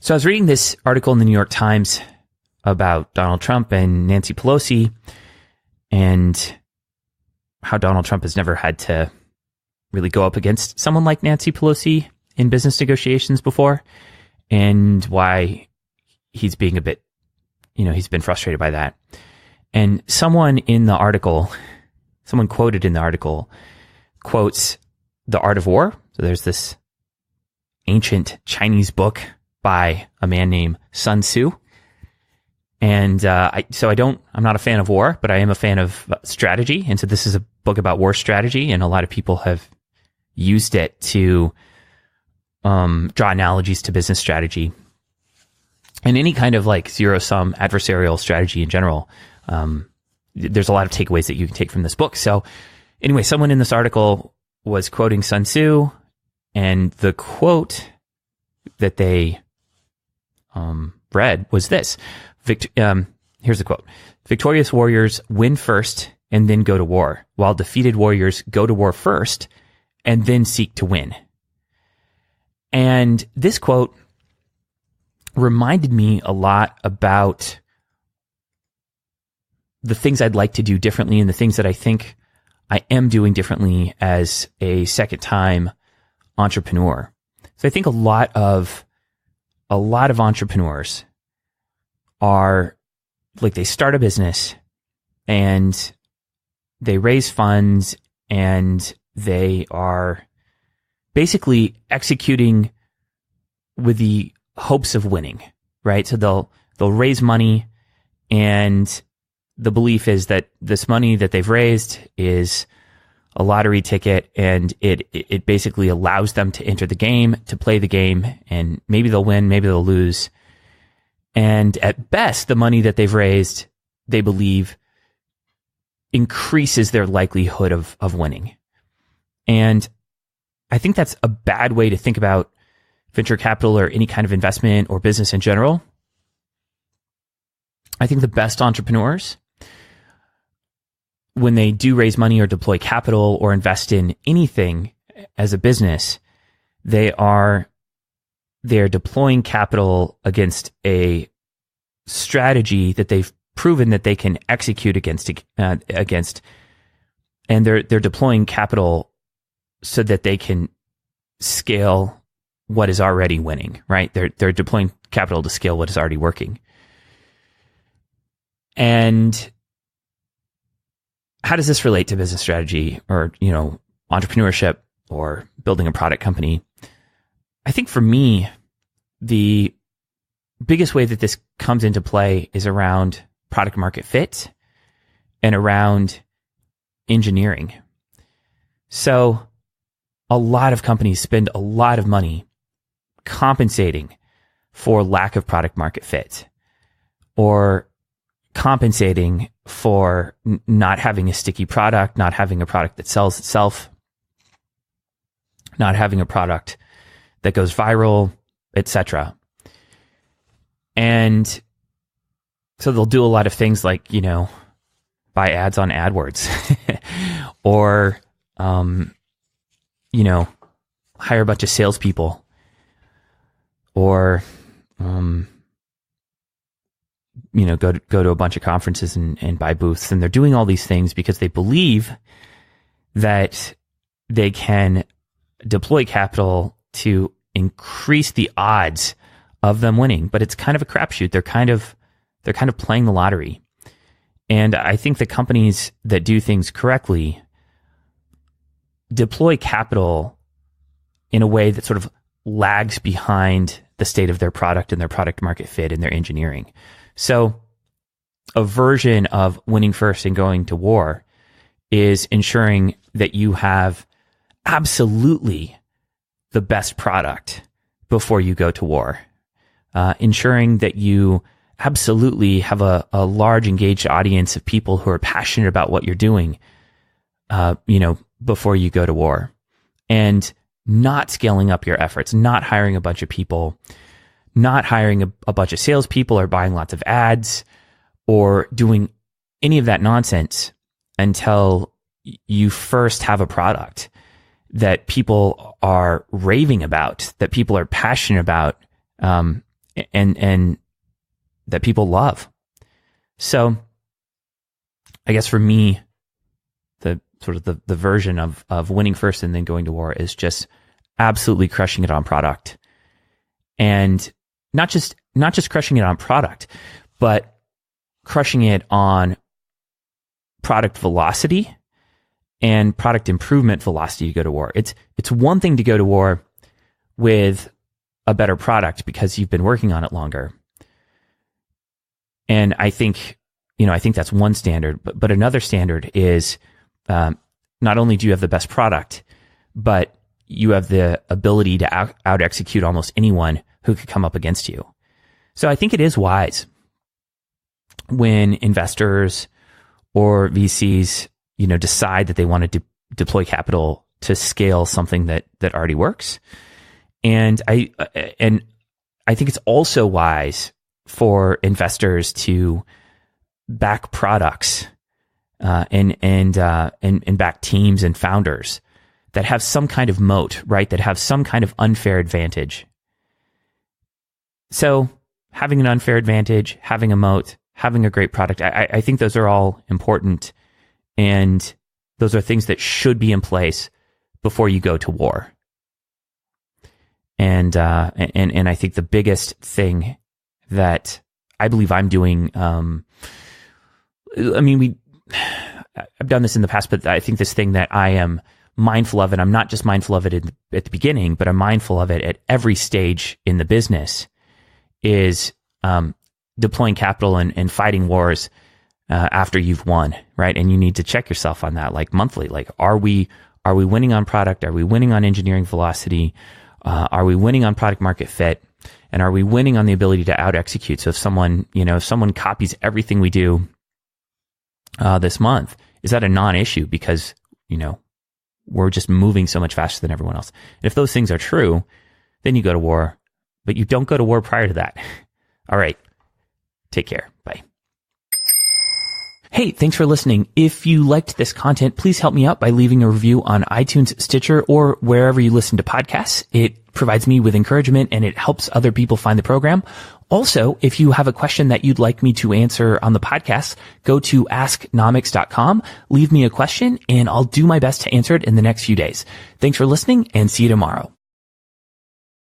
So I was reading this article in the New York Times about Donald Trump and Nancy Pelosi and how Donald Trump has never had to really go up against someone like Nancy Pelosi in business negotiations before, and why he's being a bit, he's been frustrated by that. And someone quoted in the article quotes The Art of War. So there's this ancient Chinese book by a man named Sun Tzu. And I'm not a fan of war, but I am a fan of strategy. And so this is a book about war strategy, and a lot of people have used it to draw analogies to business strategy and any kind of like zero-sum adversarial strategy in general. There's a lot of takeaways that you can take from this book. So anyway, someone in this article was quoting Sun Tzu, and the quote that they read was this. Here's the quote. Victorious warriors win first and then go to war, while defeated warriors go to war first and then seek to win. And this quote reminded me a lot about the things I'd like to do differently and the things that I think I am doing differently as a second-time entrepreneur. So I think a lot of entrepreneurs are like, they start a business and they raise funds and they are basically executing with the hopes of winning, right? So they'll raise money, and the belief is that this money that they've raised is a lottery ticket, and it basically allows them to enter the game, to play the game, and maybe they'll win, maybe they'll lose. And at best, the money that they've raised, they believe, increases their likelihood of winning. And I think that's a bad way to think about venture capital or any kind of investment or business in general. I think the best entrepreneurs, when they do raise money or deploy capital or invest in anything as a business, they're deploying capital against a strategy that they've proven that they can execute against, and they're deploying capital so that they can scale what is already winning, right? They're deploying capital to scale what is already working. And how does this relate to business strategy or, entrepreneurship or building a product company? I think for me, the biggest way that this comes into play is around product market fit and around engineering. So a lot of companies spend a lot of money compensating for lack of product market fit, or compensating for not having a sticky product, not having a product that sells itself, not having a product that goes viral, etc. And so they'll do a lot of things like, buy ads on AdWords or, hire a bunch of salespeople, or, go to a bunch of conferences and buy booths. And they're doing all these things because they believe that they can deploy capital to increase the odds of them winning. But it's kind of a crapshoot. They're kind of playing the lottery. And I think the companies that do things correctly deploy capital in a way that sort of lags behind the state of their product and their product market fit and their engineering. So a version of winning first and going to war is ensuring that you have absolutely the best product before you go to war. Ensuring that you absolutely have a large engaged audience of people who are passionate about what you're doing, before you go to war. And not scaling up your efforts, not hiring a bunch of people, not hiring a bunch of salespeople or buying lots of ads or doing any of that nonsense until you first have a product that people are raving about, that people are passionate about, and that people love. So I guess for me, the sort of the version of winning first and then going to war is just absolutely crushing it on product. And not just crushing it on product, but crushing it on product velocity and product improvement velocity to go to war. It's one thing to go to war with a better product because you've been working on it longer. And I think that's one standard, but another standard is, not only do you have the best product, but you have the ability to out execute almost anyone who could come up against you. So I think it is wise when investors or VCs, decide that they want to deploy capital to scale something that already works. And I think it's also wise for investors to back products and back teams and founders that have some kind of moat, right? That have some kind of unfair advantage. So having an unfair advantage, having a moat, having a great product, I think those are all important, and those are things that should be in place before you go to war. And I think the biggest thing that I believe I'm doing, I've done this in the past, but I think this thing that I am mindful of, and I'm not just mindful of it at the beginning, but I'm mindful of it at every stage in the business, is deploying capital and fighting wars after you've won, right? And you need to check yourself on that, like monthly. Like, are we winning on product? Are we winning on engineering velocity? Are we winning on product market fit? And are we winning on the ability to out execute? So if someone copies everything we do this month, is that a non-issue because, we're just moving so much faster than everyone else? And if those things are true, then you go to war, but you don't go to war prior to that. All right. Take care. Bye. Hey, thanks for listening. If you liked this content, please help me out by leaving a review on iTunes, Stitcher, or wherever you listen to podcasts. It provides me with encouragement and it helps other people find the program. Also, if you have a question that you'd like me to answer on the podcast, go to asknomics.com, leave me a question, and I'll do my best to answer it in the next few days. Thanks for listening, and see you tomorrow.